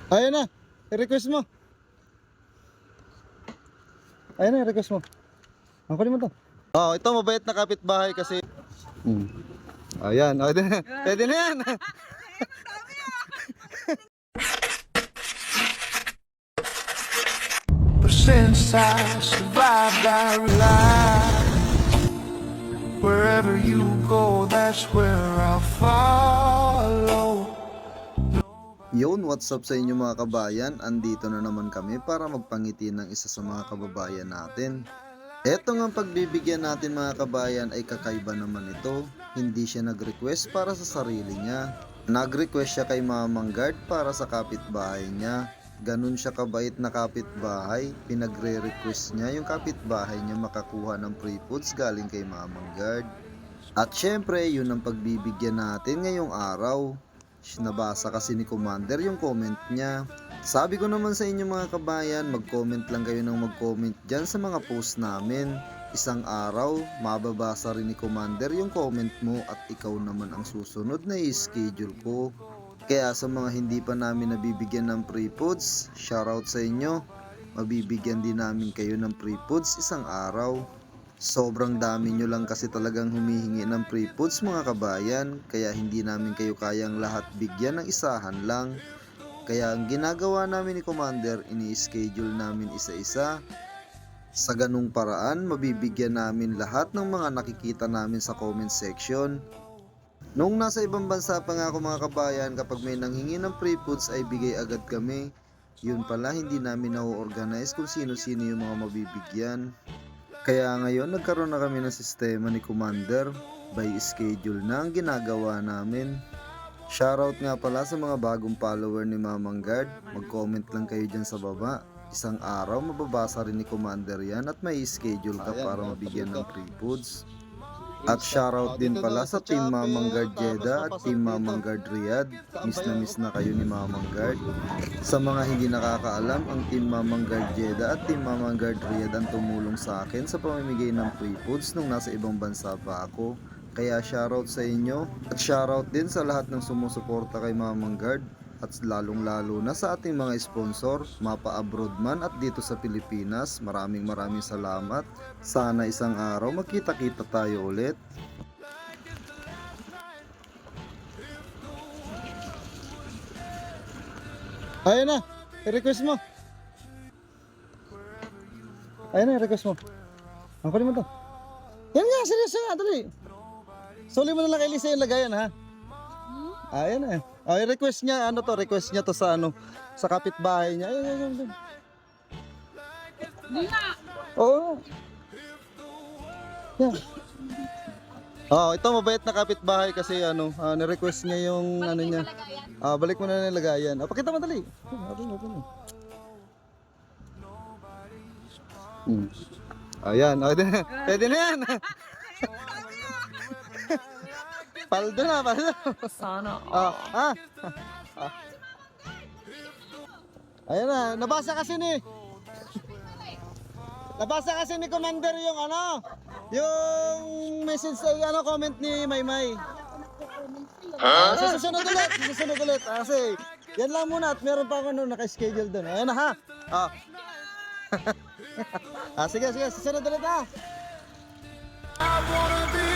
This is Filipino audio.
Ayun na, i-request mo. Ayun na, i-request mo. Ang kunin mo to. Oh, ito mabait na kapitbahay kasi. Ayan, oh, pwede na yan. But since I survived, I realized wherever you go, that's where I'll follow. Yun, what's up sa inyo mga kabayan? Andito na naman kami para magpangiti ng isa sa mga kababayan natin. Eto nga pagbibigyan natin mga kabayan ay kakaiba naman ito. Hindi siya nag-request para sa sarili niya. Nag-request siya kay Mamang Guard para sa kapitbahay niya. Ganun siya kabait na kapitbahay. Pinagre-request niya yung kapitbahay niya makakuha ng free foods galing kay Mamang Guard. At syempre, yun ang pagbibigyan natin ngayong araw. Nabasa kasi ni Commander yung comment niya. Sabi ko naman sa inyo mga kabayan, mag-comment lang kayo ng mag-comment dyan sa mga post namin. Isang araw, mababasa rin ni Commander yung comment mo at ikaw naman ang susunod na i-schedule ko. Kaya sa mga hindi pa namin nabibigyan ng free foods, shoutout sa inyo. Mabibigyan din namin kayo ng free foods isang araw. Sobrang dami nyo lang kasi talagang humihingi ng free foods mga kabayan, kaya hindi namin kayo kayang lahat bigyan ng isahan lang. Kaya ang ginagawa namin ni Commander, ini-schedule namin isa-isa. Sa ganung paraan, mabibigyan namin lahat ng mga nakikita namin sa comment section. Nung nasa ibang bansa pa nga ako mga kabayan, kapag may nanghingi ng free foods ay bigay agad kami. Yun pala, hindi namin na-organize kung sino-sino yung mga mabibigyan. Kaya ngayon nagkaroon na kami ng sistema ni Commander, by schedule na ang ginagawa namin. Shoutout nga pala sa mga bagong follower ni Mamang Guard, mag-comment lang kayo dyan sa baba. Isang araw mababasa rin ni Commander yan at may schedule ka para mabigyan ng free foods. At shoutout din pala sa Team Mamang Guard Jeddah at Team Mamang Guard Riyadh. Miss na kayo ni Mamang Guard. Sa mga hindi nakakaalam, ang Team Mamang Guard Jeddah at Team Mamang Guard Riyadh ang tumulong sa akin sa pamimigay ng free foods nung nasa ibang bansa pa ako. Kaya shoutout sa inyo at shoutout din sa lahat ng sumusuporta kay Mamang Guard. At lalong lalo na sa ating mga sponsor, mapa-abroad man at dito sa Pilipinas, maraming salamat. Sana isang araw magkita-kita tayo ulit. Ayun na, i-request mo. Ayun na, i-request mo. Ang kunin mo to. Yan nga, seryoso nga, dali. Suli mo na lang kay Lisa yung lagayan ha. Ayun na. Oh, i-request niya, ano to, request niya to sa ano, sa kapitbahay niya. Ayun. Oo. Yan. Oh, ito mabait na kapitbahay kasi ano, ni-request niya yung ano niya. Balik mo na nilagayan. Pakita mo dali. Ayan, pwede na yan. Paldo na. Sana. Ayan na, nabasa kasi ni Commander yung ano, yung message ay ano, comment ni Maymay. Susunod ulit. Kasi yan lang muna at meron pa ako naka-schedule doon. Ayan na ha. Sige, susunod ulit ha. I wanna be